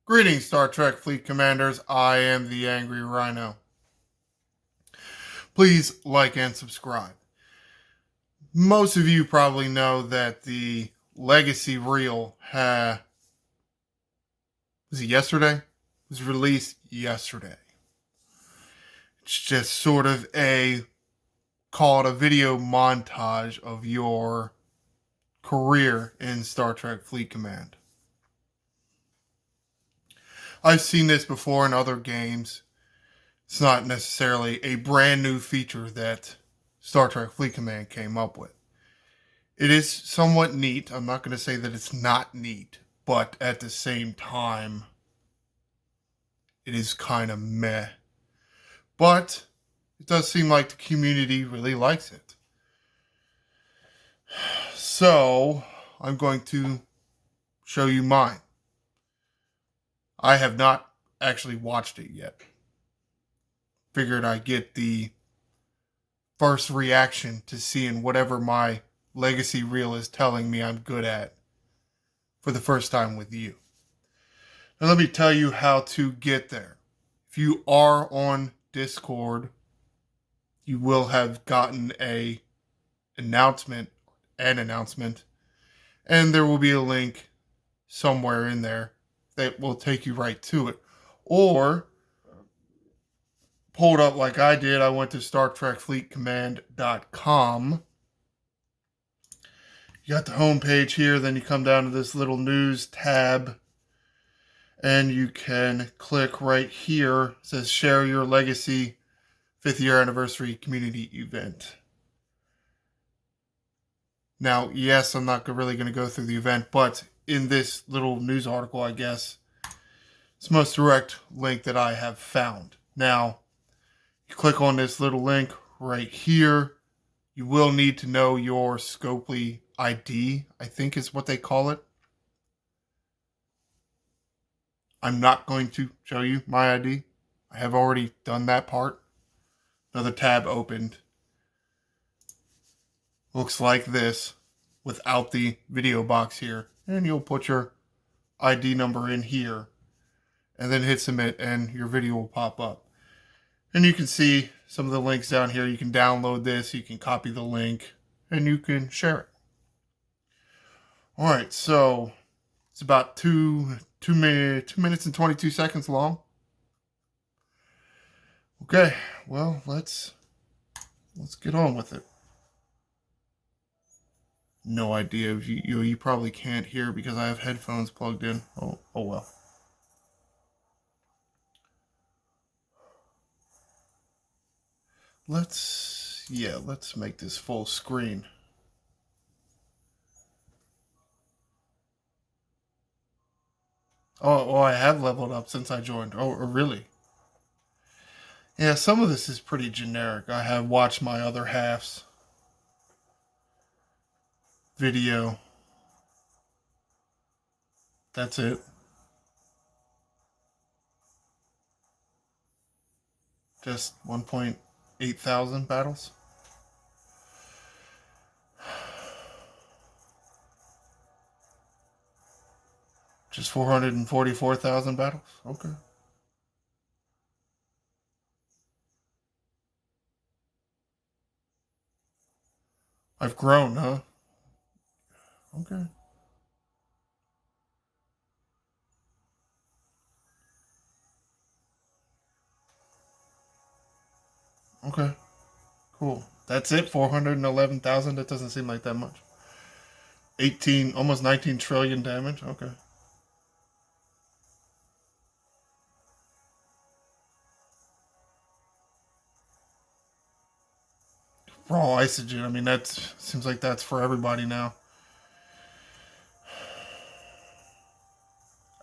Greetings, Star Trek Fleet Commanders. I am the Angry Rhino. Please like and subscribe. Most of you probably know that the Legacy Reel was it yesterday? Was released yesterday. It's just sort of called a video montage of your career in Star Trek Fleet Command. I've seen this before in other games. It's not necessarily a brand new feature that Star Trek Fleet Command came up with. It is somewhat neat. I'm not going to say that it's not neat, but at the same time, it is kind of meh. But it does seem like the community really likes it. So, I'm going to show you mine. I have not actually watched it yet. Figured I'd get the first reaction to seeing whatever my Legacy Reel is telling me I'm good at for the first time with you. Now let me tell you how to get there. If you are on Discord, you will have gotten an announcement, and there will be a link somewhere in there that will take you right to it. Or pulled up like I did, I went to StarTrekFleetCommand.com. You got the home page here, then you come down to this little news tab, and you can click right here. It says Share Your Legacy 5th Year Anniversary Community Event. Now, yes, I'm not really going to go through the event, but in this little news article, I guess, it's the most direct link that I have found. Now, you click on this little link right here. You will need to know your Scopely ID, I think is what they call it. I'm not going to show you my ID. I have already done that part. Another tab opened. Looks like this without the video box here. And you'll put your ID number in here and then hit submit and your video will pop up. And you can see some of the links down here. You can download this, you can copy the link, and you can share it. Alright, so it's about 2 minutes and 22 seconds long. Okay, well, let's get on with it. No idea if you probably can't hear because I have headphones plugged in. Oh well. Let's make this full screen. Oh, I have leveled up since I joined. Oh, really? Yeah, some of this is pretty generic. I have watched my other half's video. That's it. Just 1.8 thousand battles. Just 444,000 battles? Okay. I've grown, huh? Okay. Okay. Cool. That's it? 411,000? That doesn't seem like that much. almost 19 trillion damage? Okay. Raw Isogen, I mean, that seems like that's for everybody now.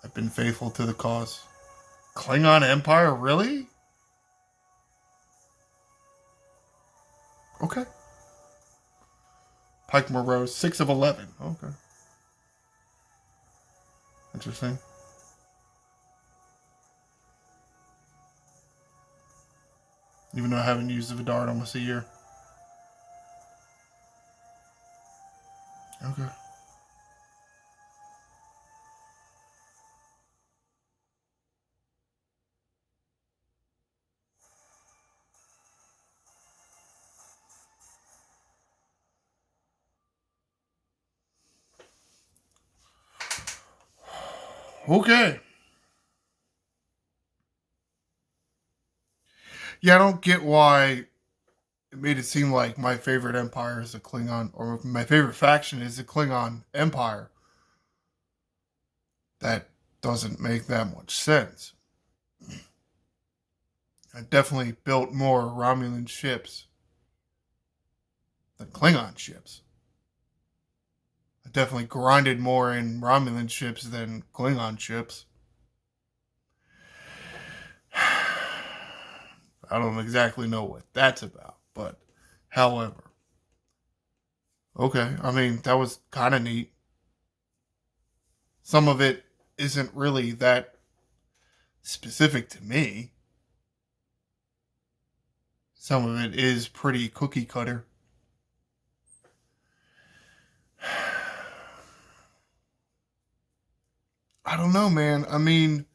I've been faithful to the cause. Klingon Empire, really? Okay. Pike Morose, 6 of 11. Okay. Interesting. Even though I haven't used the Vidar in almost a year. Okay. Okay. Yeah, I don't get why it made it seem like my favorite empire is the Klingon, or my favorite faction is the Klingon Empire. That doesn't make that much sense. I definitely built more Romulan ships than Klingon ships. I definitely grinded more in Romulan ships than Klingon ships. I don't exactly know what that's about, but however. Okay, I mean, that was kind of neat. Some of it isn't really that specific to me. Some of it is pretty cookie cutter. I don't know, man. I mean,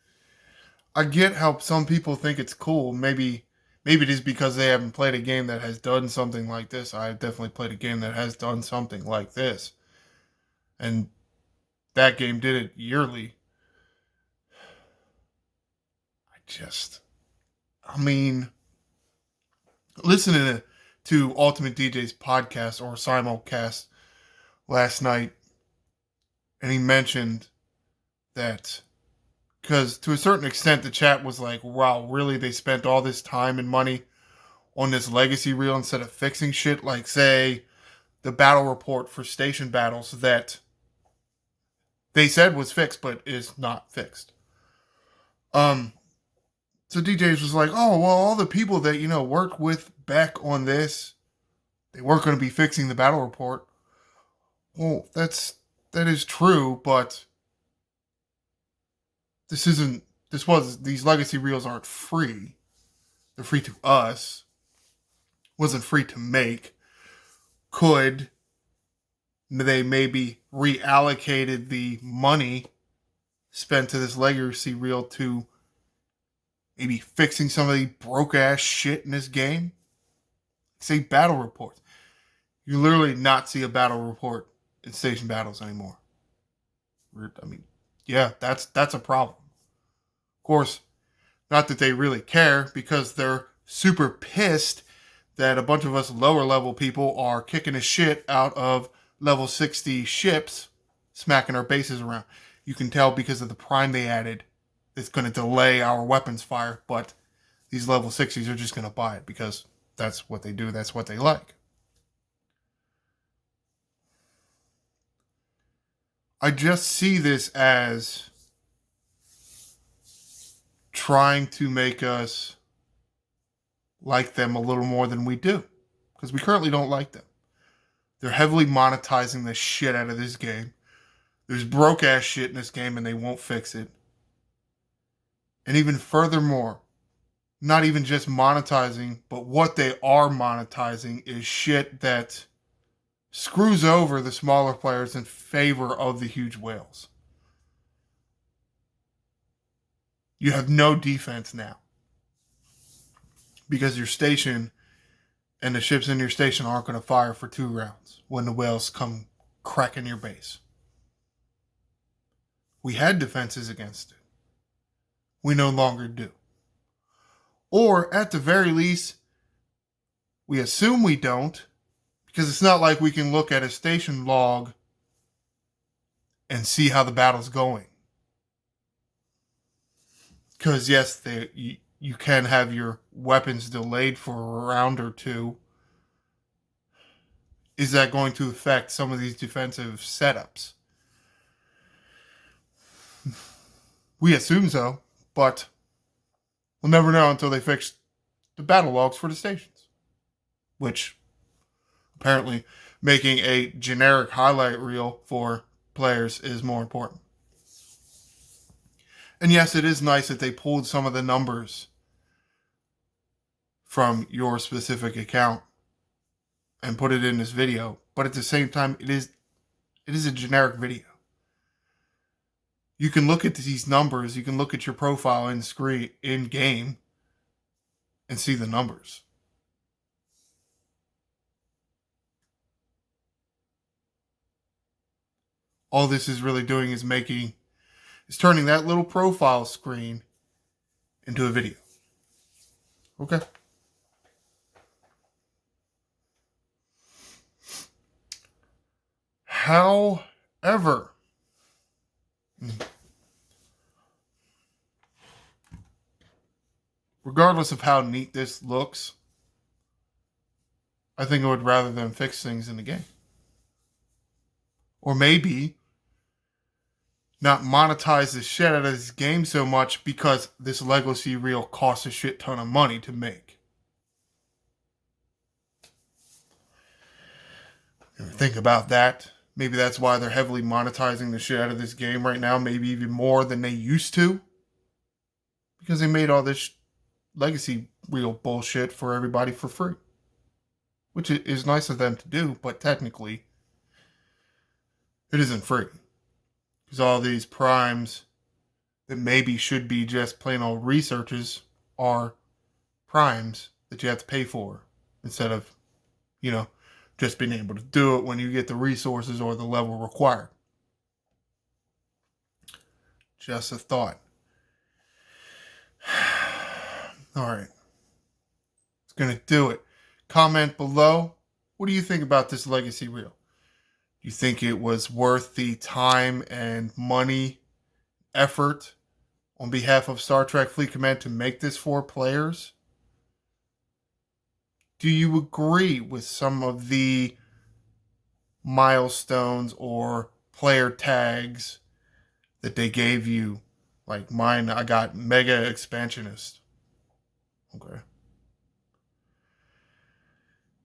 I get how some people think it's cool. Maybe it is because they haven't played a game that has done something like this. I've definitely played a game that has done something like this. And that game did it yearly. I mean, listening to Ultimate DJ's podcast or simulcast last night, and he mentioned that because to a certain extent the chat was like, wow, really, they spent all this time and money on this legacy reel instead of fixing shit like, say, the battle report for station battles that they said was fixed but is not fixed. um so DJs was like, oh well, all the people that worked with Beck on this, they weren't going to be fixing the battle report. Well, that is true, but this isn't this was these legacy reels aren't free. They're free to us. Wasn't free to make. Could they maybe reallocated the money spent to this legacy reel to maybe fixing some of the broke ass shit in this game? Say battle reports. You literally not see a battle report in station battles anymore. I mean, yeah, that's a problem. Of course, not that they really care because they're super pissed that a bunch of us lower level people are kicking the shit out of level 60 ships, smacking our bases around. You can tell because of the prime they added. It's going to delay our weapons fire, but these level 60s are just going to buy it because that's what they do. That's what they like. I just see this as trying to make us like them a little more than we do, because we currently don't like them. They're heavily monetizing the shit out of this game. There's broke ass shit in this game and they won't fix it. And even furthermore, not even just monetizing, but what they are monetizing is shit that screws over the smaller players in favor of the huge whales. You have no defense now because your station and the ships in your station aren't going to fire for 2 rounds when the whales come cracking your base. We had defenses against it. We no longer do. Or at the very least, we assume we don't, because it's not like we can look at a station log and see how the battle's going. Because yes, you can have your weapons delayed for a round or two. Is that going to affect some of these defensive setups? We assume so, but we'll never know until they fix the battle logs for the stations. Which, apparently, making a generic highlight reel for players is more important. And yes, it is nice that they pulled some of the numbers from your specific account and put it in this video. But at the same time, it is a generic video. You can look at these numbers, you can look at your profile in game and see the numbers. All this is really doing is making is turning that little profile screen into a video. Okay? However, regardless of how neat this looks, I think I would rather them fix things in the game. Or maybe not monetize the shit out of this game so much because this legacy reel costs a shit ton of money to make. Think about that. Maybe that's why they're heavily monetizing the shit out of this game right now, maybe even more than they used to. Because they made all this legacy reel bullshit for everybody for free. Which is nice of them to do, but technically, it isn't free. Because all these primes that maybe should be just plain old researches are primes that you have to pay for instead of, just being able to do it when you get the resources or the level required. Just a thought. All right. It's going to do it. Comment below. What do you think about this legacy reel? Do you think it was worth the time and money, effort on behalf of Star Trek Fleet Command to make this for players? Do you agree with some of the milestones or player tags that they gave you? Like mine, I got Mega Expansionist. Okay.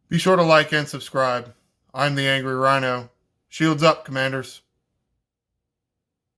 Be sure to like and subscribe. I'm the Angry Rhino. Shields up, Commanders.